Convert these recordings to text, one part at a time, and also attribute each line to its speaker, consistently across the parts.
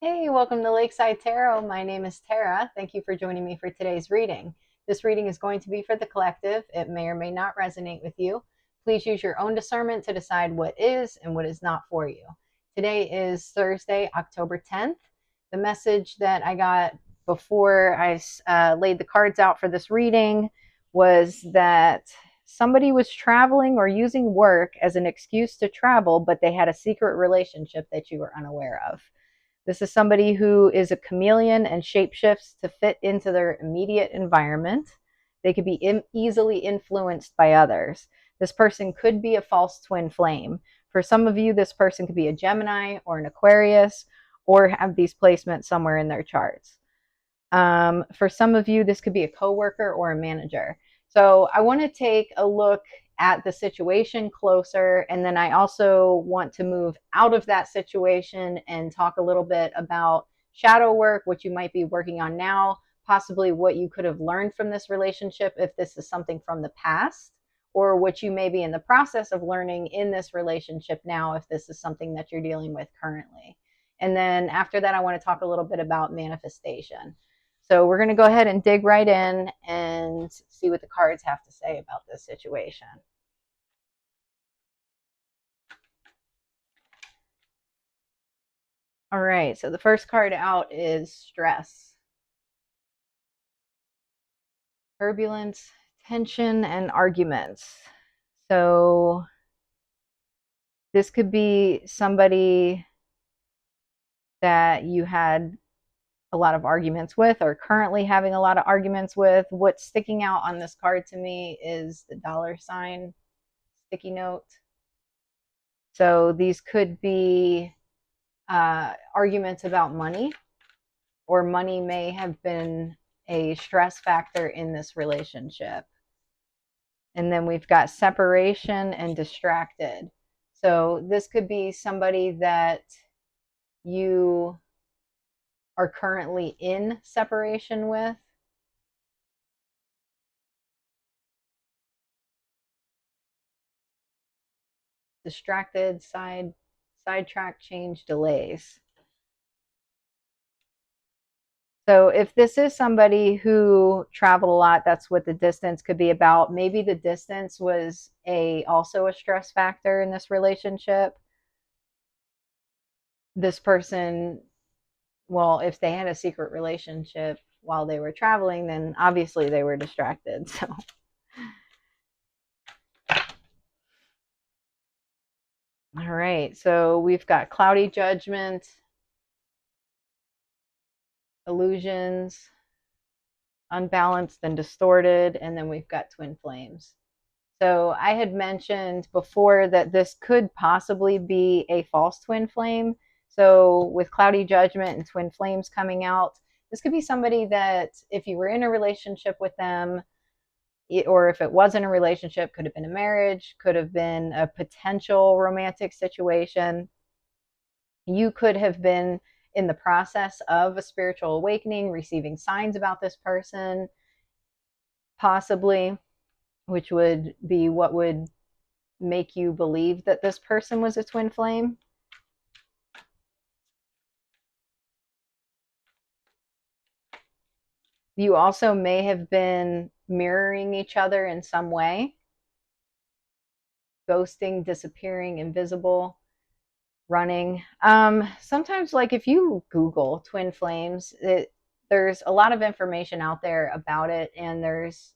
Speaker 1: Hey, welcome to Lakeside Tarot. My name is Tara. Thank you for joining me for today's reading. This reading is going to be for the collective. It may or may not resonate with you. Please use your own discernment to decide what is and what is not for you. Today is Thursday, October 10th. The message that I got before I laid the cards out for this reading was that somebody was traveling or using work as an excuse to travel, but they had a secret relationship that you were unaware of. This is somebody who is a chameleon and shapeshifts to fit into their immediate environment. They could be easily influenced by others. This person could be a false twin flame. For some of you, this person could be a Gemini or an Aquarius or have these placements somewhere in their charts. For some of you, this could be a coworker or a manager. So I want to take a look at the situation closer, and then I also want to move out of that situation and talk a little bit about shadow work, what you might be working on now, possibly what you could have learned from this relationship if this is something from the past, or what you may be in the process of learning in this relationship now if this is something that you're dealing with currently. And then after that, I want to talk a little bit about manifestation. So we're going to go ahead and dig right in and see what the cards have to say about this situation. All right, so the first card out is stress, turbulence, tension, and arguments. So this could be somebody that you had a lot of arguments with or currently having a lot of arguments with. What's sticking out on this card to me is the $ sticky note. So these could be arguments about money, or money may have been a stress factor in this relationship. And then we've got separation and distracted. So this could be somebody that you are currently in separation with. Distracted, sidetrack, change, delays. So if this is somebody who traveled a lot, that's what the distance could be about. Maybe the distance was also a stress factor in this relationship. This person, well, if they had a secret relationship while they were traveling, then obviously they were distracted. So all right, so we've got cloudy judgment, illusions, unbalanced and distorted, and then we've got twin flames. So I had mentioned before that this could possibly be a false twin flame. So with cloudy judgment and twin flames coming out, this could be somebody that if you were in a relationship with them, or if it wasn't a relationship, could have been a marriage, could have been a potential romantic situation. You could have been in the process of a spiritual awakening, receiving signs about this person, possibly, which would be what would make you believe that this person was a twin flame. You also may have been mirroring each other in some way, ghosting, disappearing, invisible, running. Sometimes, like if you Google twin flames, there's a lot of information out there about it, and there's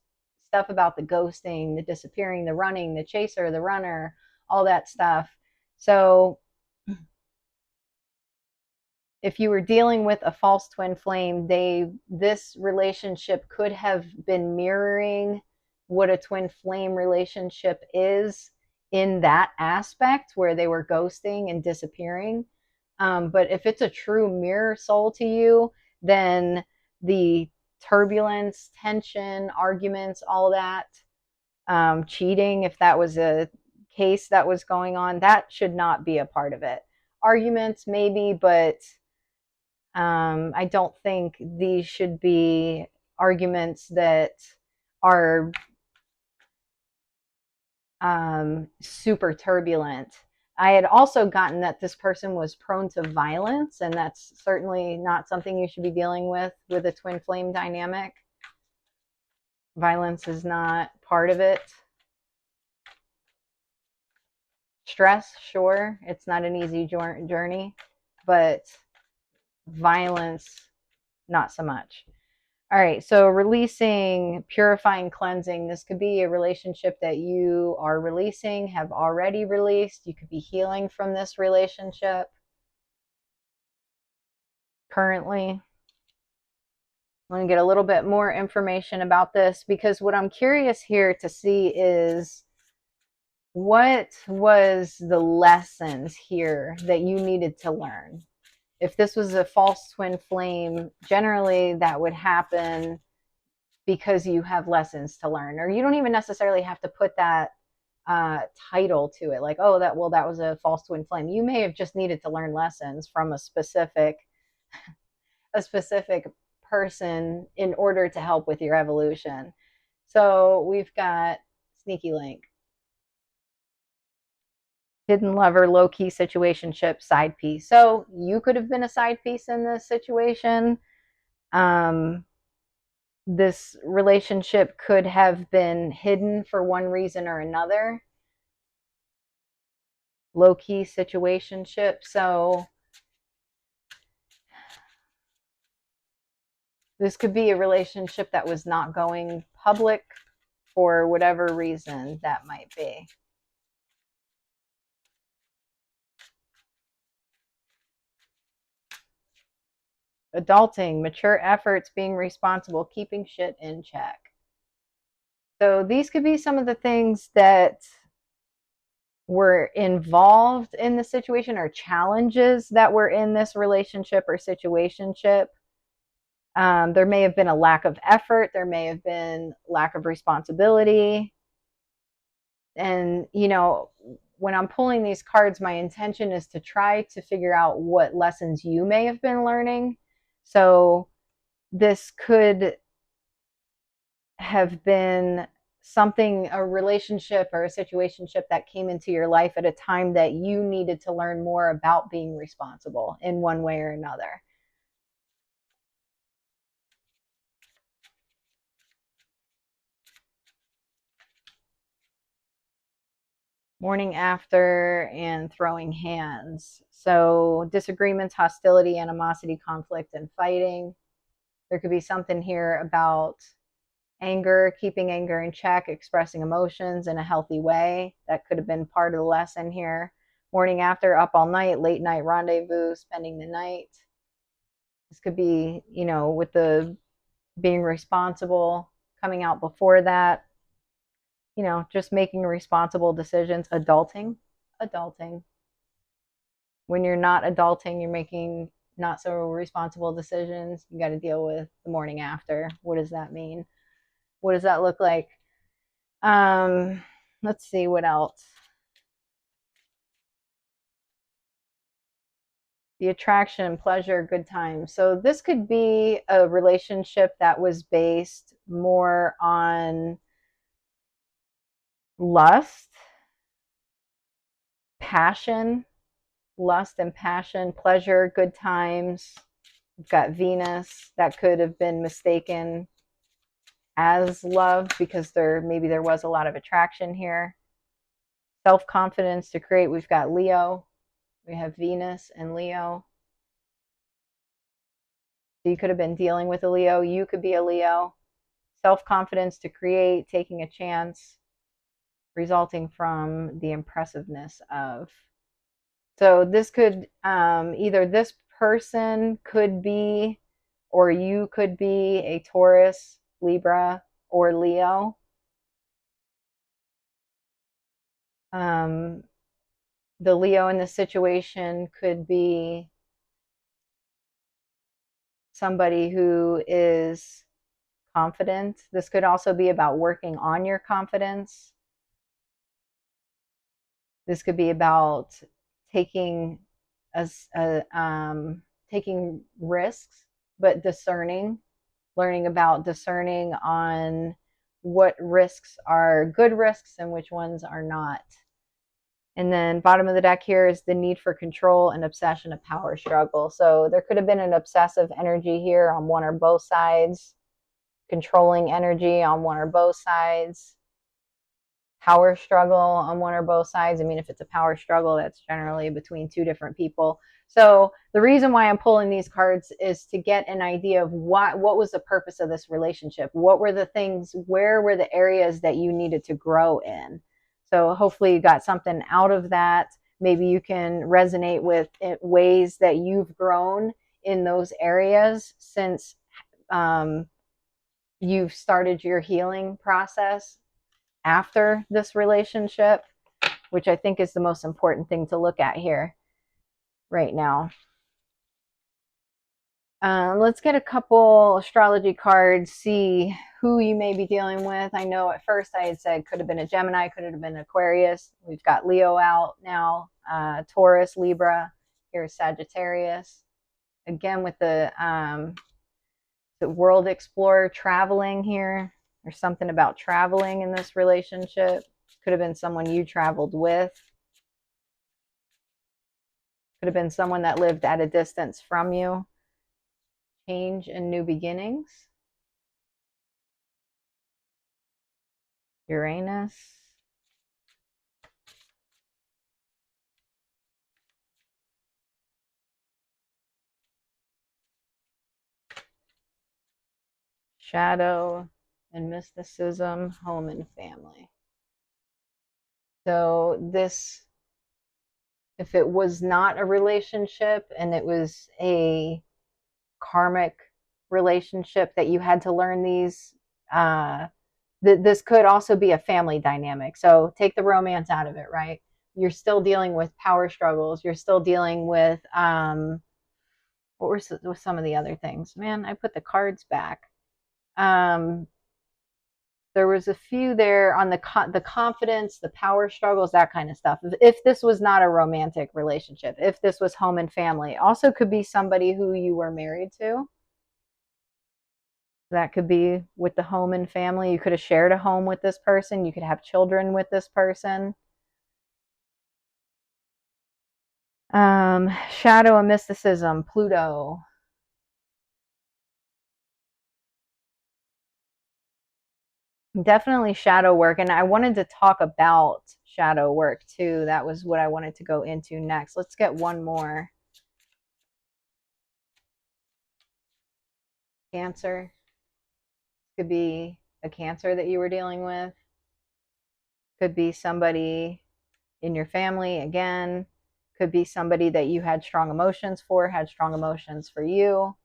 Speaker 1: stuff about the ghosting, the disappearing, the running, the chaser, the runner, all that stuff. So if you were dealing with a false twin flame, this relationship could have been mirroring what a twin flame relationship is in that aspect where they were ghosting and disappearing. But if it's a true mirror soul to you, then the turbulence, tension, arguments, all that, cheating, if that was a case that was going on, that should not be a part of it. Arguments, maybe, but I don't think these should be arguments that are super turbulent. I had also gotten that this person was prone to violence, and that's certainly not something you should be dealing with a twin flame dynamic. Violence is not part of it. Stress, sure, it's not an easy journey, but violence, not so much. All right, so releasing, purifying, cleansing. This could be a relationship that you are releasing, have already released. You could be healing from this relationship currently. I'm going to get a little bit more information about this, because what I'm curious here to see is what was the lessons here that you needed to learn. If this was a false twin flame, generally that would happen because you have lessons to learn, or you don't even necessarily have to put that title to it, like, oh, that was a false twin flame. You may have just needed to learn lessons from a specific person in order to help with your evolution. So we've got sneaky link, hidden lover, low-key situationship, side piece. So you could have been a side piece in this situation. This relationship could have been hidden for one reason or another. Low-key situationship. So this could be a relationship that was not going public for whatever reason that might be. Adulting, mature efforts, being responsible, keeping shit in check. So these could be some of the things that were involved in the situation, or challenges that were in this relationship or situationship. There may have been a lack of effort. There may have been lack of responsibility. And, when I'm pulling these cards, my intention is to try to figure out what lessons you may have been learning. So this could have been something, a relationship or a situationship that came into your life at a time that you needed to learn more about being responsible in one way or another. Morning after and throwing hands. So disagreements, hostility, animosity, conflict, and fighting. There could be something here about anger, keeping anger in check, expressing emotions in a healthy way. That could have been part of the lesson here. Morning after, up all night, late night rendezvous, spending the night. This could be, with the being responsible, coming out before that, just making responsible decisions. Adulting. When you're not adulting, you're making not so responsible decisions. You got to deal with the morning after. What does that mean? What does that look like? Let's see what else. The attraction, pleasure, good times. So this could be a relationship that was based more on lust, passion, lust and passion, pleasure, good times. We've got Venus. That could have been mistaken as love because maybe there was a lot of attraction here. Self-confidence to create. We've got Leo. We have Venus and Leo. So you could have been dealing with a Leo. You could be a Leo. Self-confidence to create, taking a chance, resulting from the impressiveness of. So this could, either this person could be, or you could be a Taurus, Libra, or Leo. The Leo in this situation could be somebody who is confident. This could also be about working on your confidence. This could be about taking taking risks, but learning about discerning on what risks are good risks and which ones are not. And then bottom of the deck here is the need for control and obsession, a power struggle. So there could have been an obsessive energy here on one or both sides, controlling energy on one or both sides, power struggle on one or both sides. I mean, if it's a power struggle, that's generally between two different people. So the reason why I'm pulling these cards is to get an idea of what was the purpose of this relationship. What were the things, where were the areas that you needed to grow in? So hopefully you got something out of that. Maybe you can resonate with ways that you've grown in those areas since you've started your healing process after this relationship, which I think is the most important thing to look at here right now. Let's get a couple astrology cards, see who you may be dealing with. I know at first I had said could have been a Gemini, could have been Aquarius. We've got Leo out now, Taurus, Libra. Here's Sagittarius. Again with the world explorer traveling here. There's something about traveling in this relationship. Could have been someone you traveled with. Could have been someone that lived at a distance from you. Change and new beginnings. Uranus. Shadow and mysticism, home and family. So this, if it was not a relationship and it was a karmic relationship that you had to learn these, this could also be a family dynamic. So take the romance out of it, right? You're still dealing with power struggles. You're still dealing with what were some of the other things? Man, I put the cards back. There was a few there on the confidence, the power struggles, that kind of stuff. If this was not a romantic relationship, if this was home and family, also could be somebody who you were married to. That could be with the home and family. You could have shared a home with this person. You could have children with this person. Shadow and mysticism, Pluto. Definitely shadow work. And I wanted to talk about shadow work too. That was what I wanted to go into next. Let's get one more. Cancer. Could be a cancer that you were dealing with. Could be somebody in your family again. Could be somebody that you had strong emotions for, had strong emotions for you.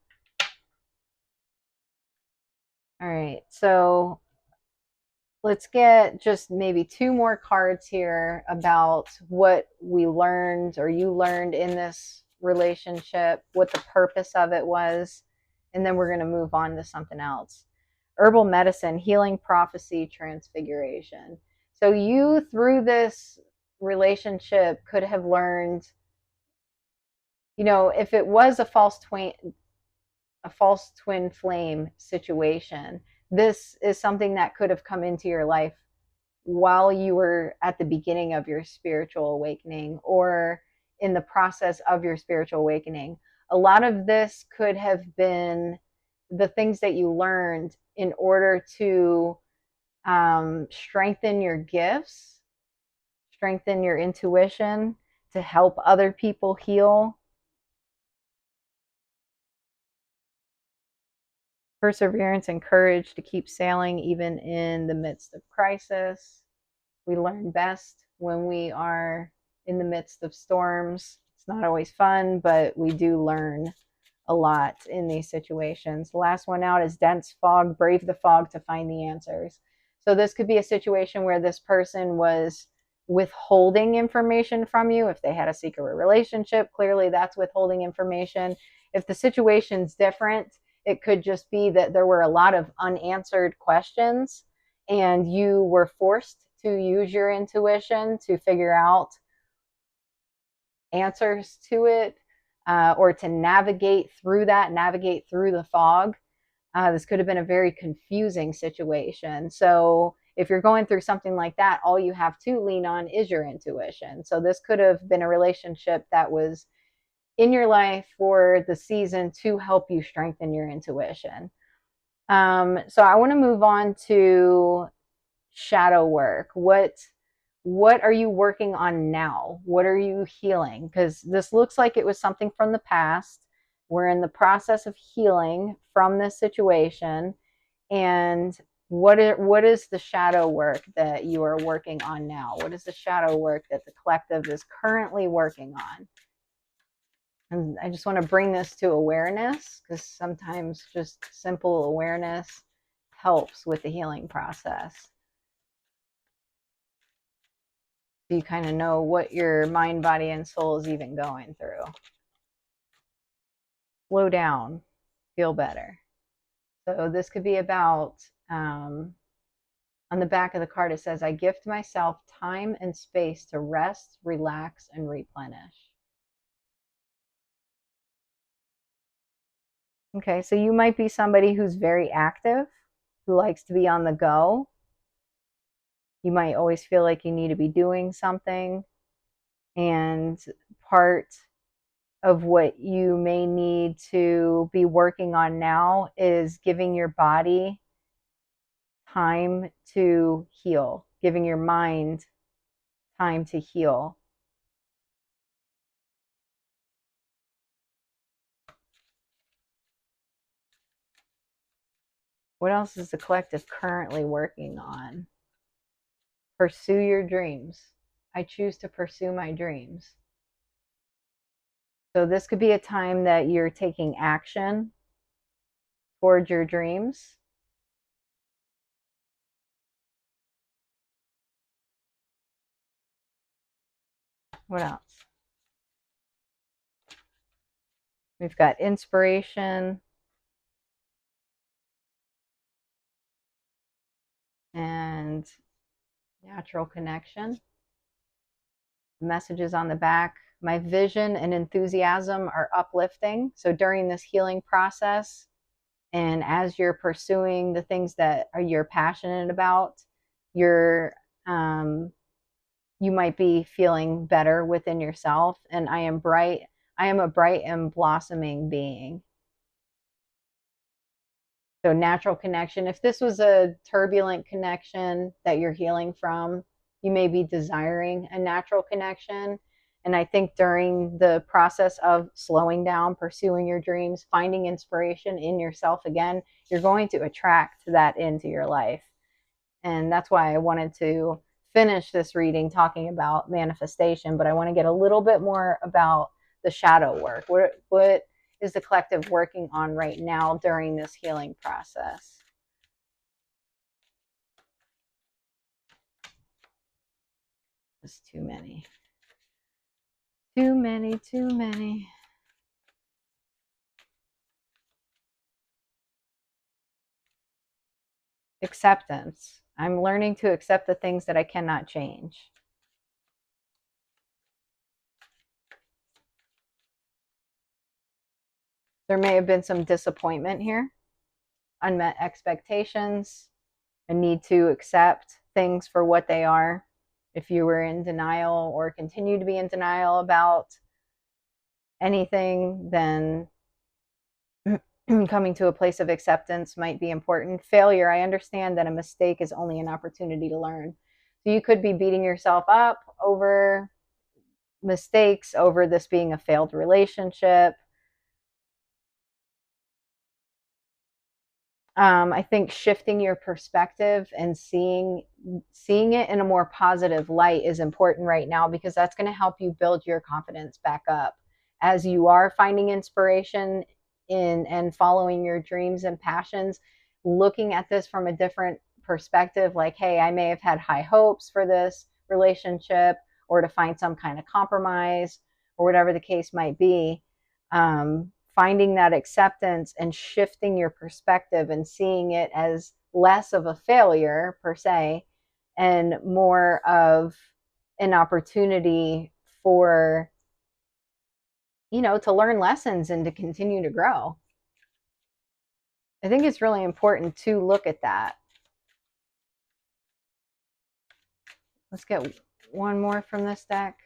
Speaker 1: All right, so let's get just maybe two more cards here about what we learned or you learned in this relationship, what the purpose of it was, and then we're going to move on to something else. Herbal medicine, healing, prophecy, transfiguration. So you, through this relationship, could have learned, if it was a false twin flame situation, this is something that could have come into your life while you were at the beginning of your spiritual awakening or in the process of your spiritual awakening. A lot of this could have been the things that you learned in order to strengthen your gifts, strengthen your intuition, to help other people heal. Perseverance and courage to keep sailing even in the midst of crisis. We learn best when we are in the midst of storms. It's not always fun, but we do learn a lot in these situations. The last one out is dense fog, brave the fog to find the answers. So this could be a situation where this person was withholding information from you. If they had a secret relationship, clearly that's withholding information. If the situation's different, it could just be that there were a lot of unanswered questions and you were forced to use your intuition to figure out answers to it, or to navigate through the fog. This could have been a very confusing situation. So if you're going through something like that, all you have to lean on is your intuition. So this could have been a relationship that was in your life for the season to help you strengthen your intuition. So I want to move on to shadow work. What are you working on now? What are you healing? Because this looks like it was something from the past. We're in the process of healing from this situation. And what is the shadow work that you are working on now? What is the shadow work that the collective is currently working on? And I just want to bring this to awareness, because sometimes just simple awareness helps with the healing process. So you kind of know what your mind, body, and soul is even going through. Slow down, feel better. So this could be about, on the back of the card, it says, I gift myself time and space to rest, relax, and replenish. Okay, so you might be somebody who's very active, who likes to be on the go. You might always feel like you need to be doing something. And part of what you may need to be working on now is giving your body time to heal, giving your mind time to heal. What else is the collective currently working on? Pursue your dreams. I choose to pursue my dreams. So this could be a time that you're taking action towards your dreams. What else? We've got inspiration and natural connection. Messages on the back. My vision and enthusiasm are uplifting. So during this healing process, and as you're pursuing the things that you're passionate about, you're you might be feeling better within yourself. And I am a bright and blossoming being. So natural connection. If this was a turbulent connection that you're healing from, you may be desiring a natural connection. And I think during the process of slowing down, pursuing your dreams, finding inspiration in yourself again, you're going to attract that into your life. And that's why I wanted to finish this reading talking about manifestation, but I want to get a little bit more about the shadow work. What is the collective working on right now during this healing process? There's too many. Too many, too many. Acceptance. I'm learning to accept the things that I cannot change. There may have been some disappointment here, unmet expectations, a need to accept things for what they are. If you were in denial or continue to be in denial about anything, then coming to a place of acceptance might be important. Failure, I understand that a mistake is only an opportunity to learn. So you could be beating yourself up over mistakes, over this being a failed relationship. I think shifting your perspective and seeing it in a more positive light is important right now, because that's going to help you build your confidence back up as you are finding inspiration in and following your dreams and passions. Looking at this from a different perspective, like, hey, I may have had high hopes for this relationship, or to find some kind of compromise, or whatever the case might be. Finding that acceptance and shifting your perspective and seeing it as less of a failure per se, and more of an opportunity for, to learn lessons and to continue to grow. I think it's really important to look at that. Let's get one more from this deck.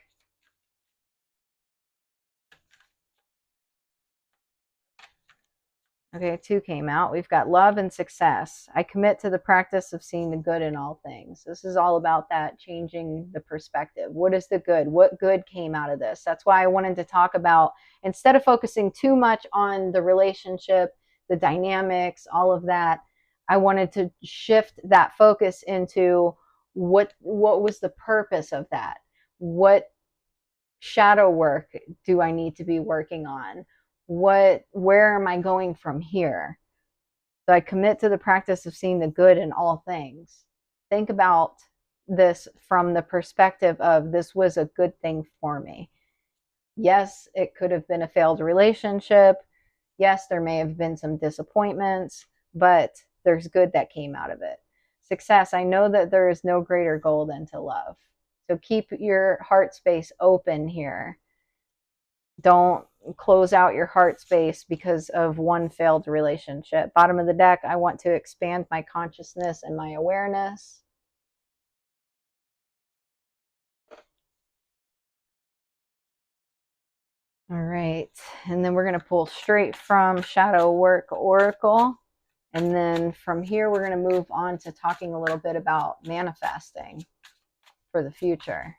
Speaker 1: Okay, 2 came out. We've got love and success. I commit to the practice of seeing the good in all things. This is all about that, changing the perspective. What is the good? What good came out of this? That's why I wanted to talk about, instead of focusing too much on the relationship, the dynamics, all of that, I wanted to shift that focus into what was the purpose of that? What shadow work do I need to be working on? Where am I going from here? So I commit to the practice of seeing the good in all things. Think about this from the perspective of, this was a good thing for me. Yes, it could have been a failed relationship. Yes, there may have been some disappointments, but there's good that came out of it. Success, I know that there is no greater goal than to love. So keep your heart space open here. Don't close out your heart space because of one failed relationship. Bottom of the deck, I want to expand my consciousness and my awareness. All right. And then we're going to pull straight from Shadow Work Oracle. And then from here, we're going to move on to talking a little bit about manifesting for the future.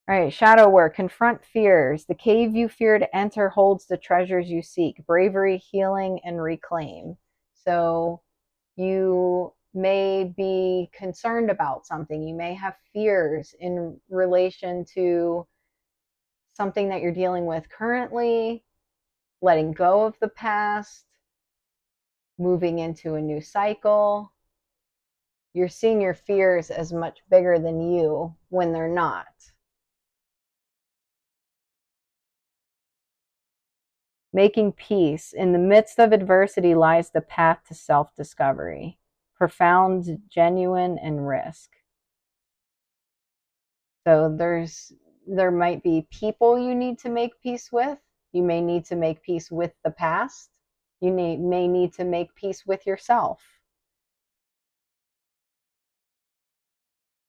Speaker 1: All right, shadow work. Confront fears. The cave you fear to enter holds the treasures you seek. Bravery, healing, and reclaim. So you may be concerned about something. You may have fears in relation to something that you're dealing with currently, letting go of the past, moving into a new cycle. You're seeing your fears as much bigger than you when they're not. Making peace. In the midst of adversity lies the path to self-discovery. Profound, genuine, and risk. So there might be people you need to make peace with. You may need to make peace with the past. You may need to make peace with yourself.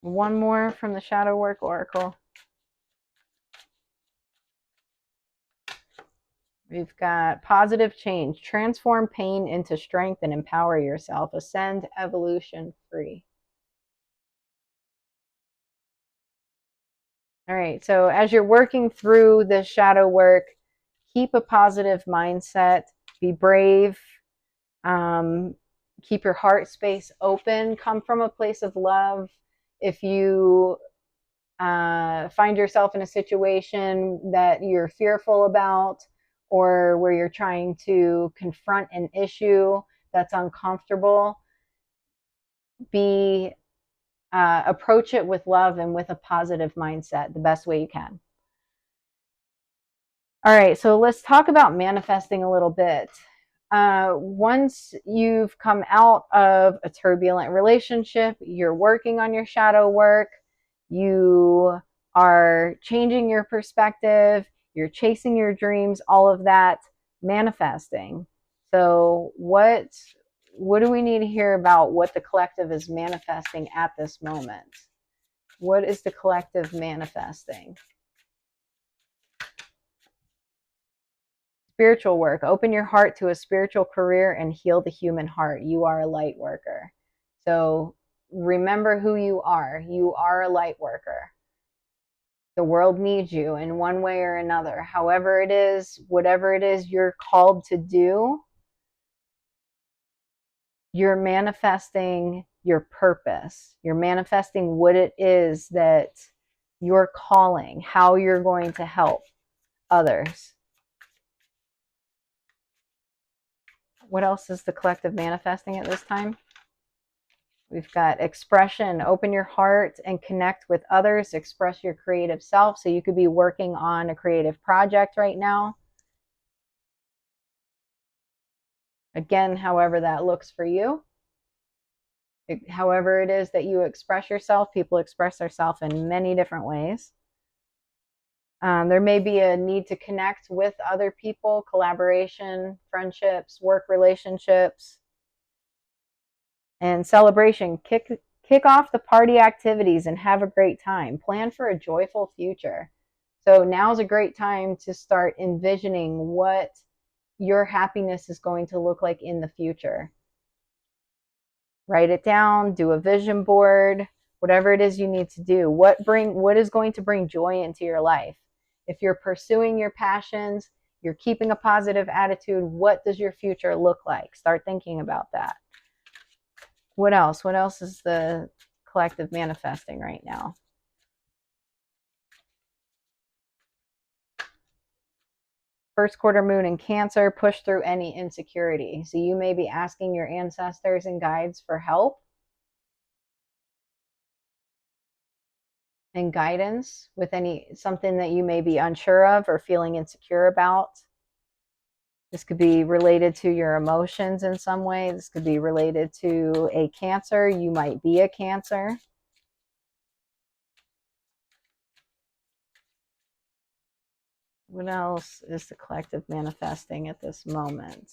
Speaker 1: One more from the Shadow Work Oracle. We've got positive change. Transform pain into strength and empower yourself. Ascend, evolution, free. All right, so as you're working through this shadow work, keep a positive mindset, be brave, keep your heart space open, come from a place of love. If you find yourself in a situation that you're fearful about, or where you're trying to confront an issue that's uncomfortable, approach it with love and with a positive mindset the best way you can. All right, so let's talk about manifesting a little bit. Once you've come out of a turbulent relationship, you're working on your shadow work, you are changing your perspective, you're chasing your dreams, all of that, manifesting. So what do we need to hear about what the collective is manifesting at this moment? What is the collective manifesting? Spiritual work. Open your heart to a spiritual career and heal the human heart. You are a light worker. So remember who you are. You are a light worker. The world needs you in one way or another. However it is, whatever it is you're called to do, you're manifesting your purpose. You're manifesting what it is that you're calling, how you're going to help others. What else is the collective manifesting at this time? We've got expression. Open your heart and connect with others. Express your creative self. So you could be working on a creative project right now. Again, however that looks for you. However it is that you express yourself, people express themselves in many different ways. There may be a need to connect with other people, collaboration, friendships, work relationships, and celebration. Kick Kick off the party activities and have a great time. Plan for a joyful future. So now's a great time to start envisioning what your happiness is going to look like in the future. Write it down, do a vision board, whatever it is you need to do. What is going to bring joy into your life? If you're pursuing your passions, you're keeping a positive attitude, what does your future look like? Start thinking about that. What else? What else is the collective manifesting right now? First quarter moon in Cancer, push through any insecurity. So you may be asking your ancestors and guides for help and guidance with something that you may be unsure of or feeling insecure about. This could be related to your emotions in some way. This could be related to a Cancer. You might be a Cancer. What else is the collective manifesting at this moment?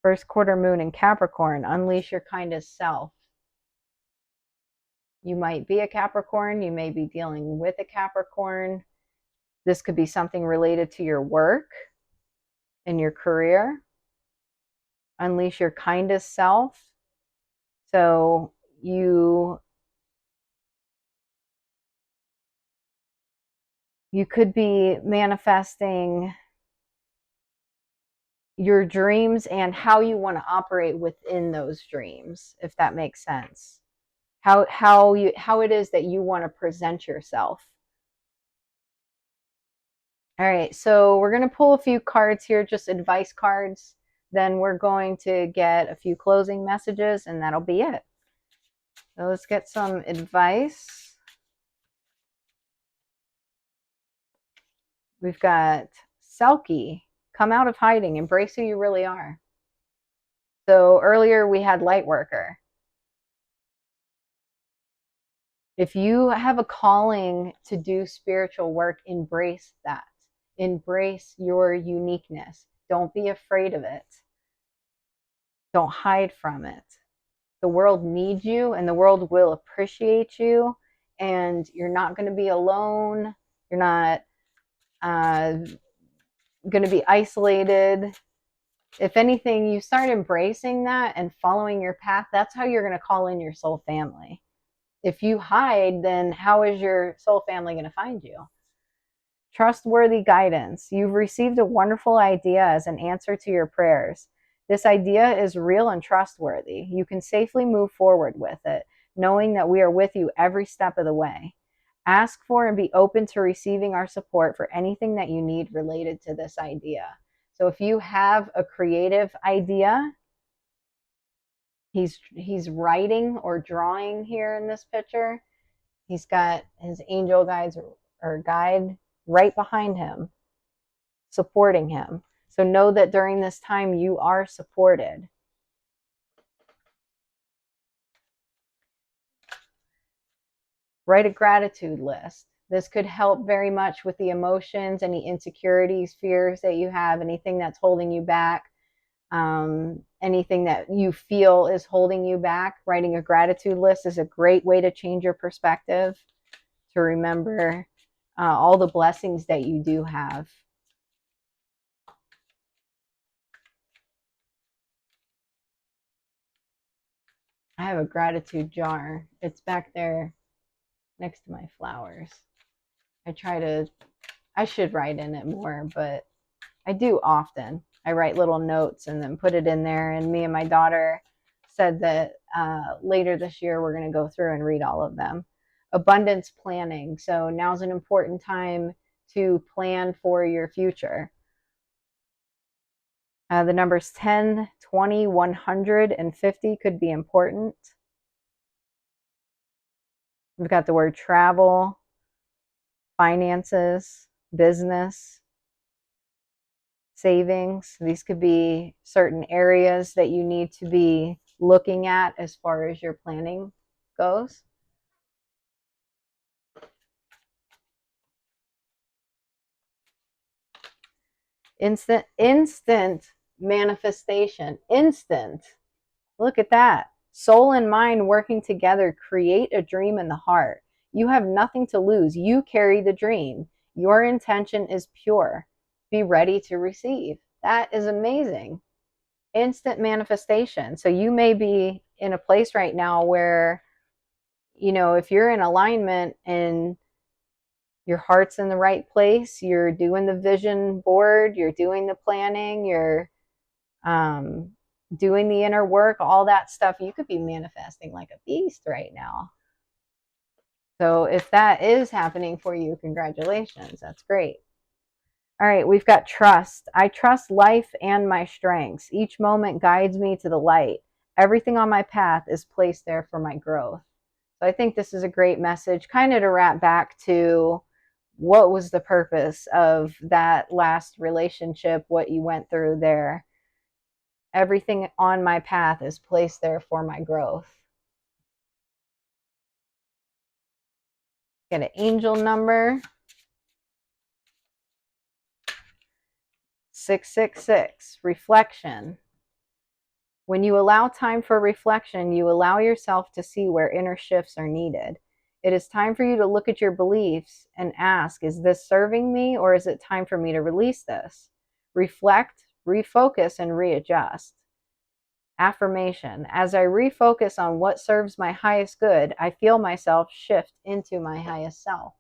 Speaker 1: First quarter moon in Capricorn, unleash your kindest self. You might be a Capricorn. You may be dealing with a Capricorn. This could be something related to your work and your career. Unleash your kindest self. So you could be manifesting your dreams and how you want to operate within those dreams, if that makes sense. How it is that you want to present yourself. All right, so we're going to pull a few cards here, just advice cards. Then we're going to get a few closing messages, and that'll be it. So let's get some advice. We've got Selkie, come out of hiding, embrace who you really are. So earlier we had Lightworker. If you have a calling to do spiritual work, embrace that. Embrace your uniqueness. Don't be afraid of it. Don't hide from it. The world needs you, and the world will appreciate you, and you're not going to be alone. You're not going to be isolated. If anything, you start embracing that and following your path, that's how you're going to call in your soul family. If you hide, then how is your soul family going to find you? Trustworthy guidance. You've received a wonderful idea as an answer to your prayers. This idea is real and trustworthy. You can safely move forward with it, knowing that we are with you every step of the way. Ask for and be open to receiving our support for anything that you need related to this idea. So if you have a creative idea, he's writing or drawing here in this picture. He's got his angel guides or guide right behind him, supporting him. So know that during this time you are supported. Write a gratitude list. This could help very much with the emotions, any insecurities, fears that you have, anything that's holding you back, anything that you feel is holding you back. Writing a gratitude list is a great way to change your perspective, to remember all the blessings that you do have. I have a gratitude jar. It's back there next to my flowers. I should write in it more, but I do often. I write little notes and then put it in there. And me and my daughter said that later this year we're going to go through and read all of them. Abundance planning. So now's an important time to plan for your future. The numbers 10, 20, 100, and 50 could be important. We've got the word travel, finances, business, savings. These could be certain areas that you need to be looking at as far as your planning goes. Instant manifestation. Instant. Look at that. Soul and mind working together create a dream in the heart. You have nothing to lose. You carry the dream. Your intention is pure. Be ready to receive. That is amazing. Instant manifestation. So you may be in a place right now where, if you're in alignment and your heart's in the right place, you're doing the vision board, you're doing the planning, you're um, doing the inner work, all that stuff, you could be manifesting like a beast right now. So if that is happening for you, congratulations. That's great. All right, we've got trust. I trust life and my strengths. Each moment guides me to the light. Everything on my path is placed there for my growth. So I think this is a great message, kind of to wrap back to what was the purpose of that last relationship, what you went through there. Everything on my path is placed there for my growth. Get an angel number. 666, reflection. When you allow time for reflection, you allow yourself to see where inner shifts are needed. It is time for you to look at your beliefs and ask, is this serving me, or is it time for me to release this? Reflect, refocus, and readjust. Affirmation. As I refocus on what serves my highest good, I feel myself shift into my highest self.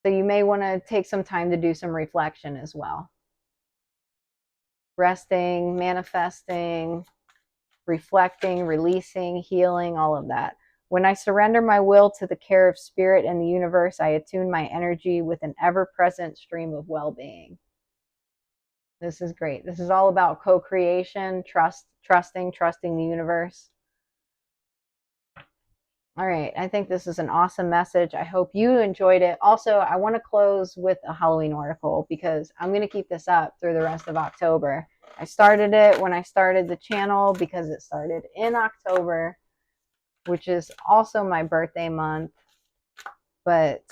Speaker 1: So you may want to take some time to do some reflection as well. Resting, manifesting, reflecting, releasing, healing, all of that. When I surrender my will to the care of spirit and the universe, I attune my energy with an ever-present stream of well-being. This is great. This is all about co-creation, trusting the universe. All right, I think this is an awesome message. I hope you enjoyed it. Also, I want to close with a Halloween oracle because I'm going to keep this up through the rest of October. I started it when I started the channel because it started in October, which is also my birthday month. But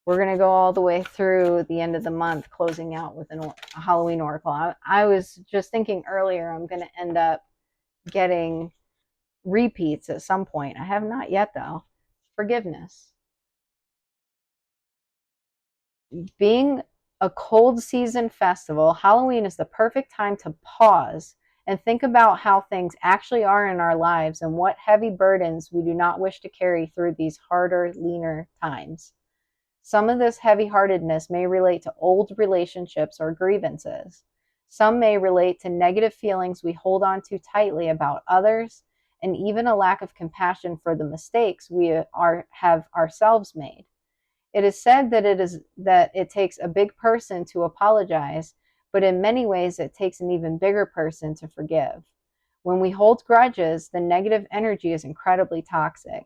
Speaker 1: we're going to go all the way through the end of the month, closing out with a Halloween oracle. I was just thinking earlier, I'm going to end up getting repeats at some point. I have not yet, though. Forgiveness. Being a cold season festival, Halloween is the perfect time to pause and think about how things actually are in our lives and what heavy burdens we do not wish to carry through these harder, leaner times. Some of this heavy-heartedness may relate to old relationships or grievances. Some may relate to negative feelings we hold on to tightly about others, and even a lack of compassion for the mistakes we have ourselves made. It is said that it takes a big person to apologize, but in many ways it takes an even bigger person to forgive. When we hold grudges, the negative energy is incredibly toxic.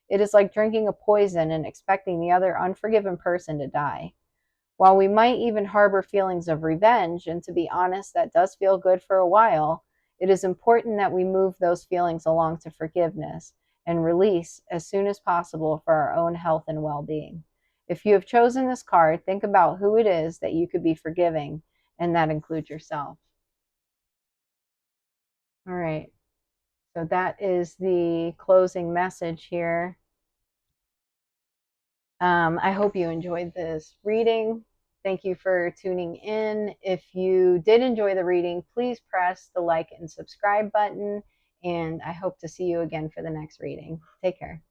Speaker 1: It is like drinking a poison and expecting the other unforgiven person to die. While we might even harbor feelings of revenge, and to be honest, that does feel good for a while, it is important that we move those feelings along to forgiveness and release as soon as possible for our own health and well-being. If you have chosen this card, think about who it is that you could be forgiving, and that includes yourself. All right. So that is the closing message here. I hope you enjoyed this reading. Thank you for tuning in. If you did enjoy the reading, please press the like and subscribe button. And I hope to see you again for the next reading. Take care.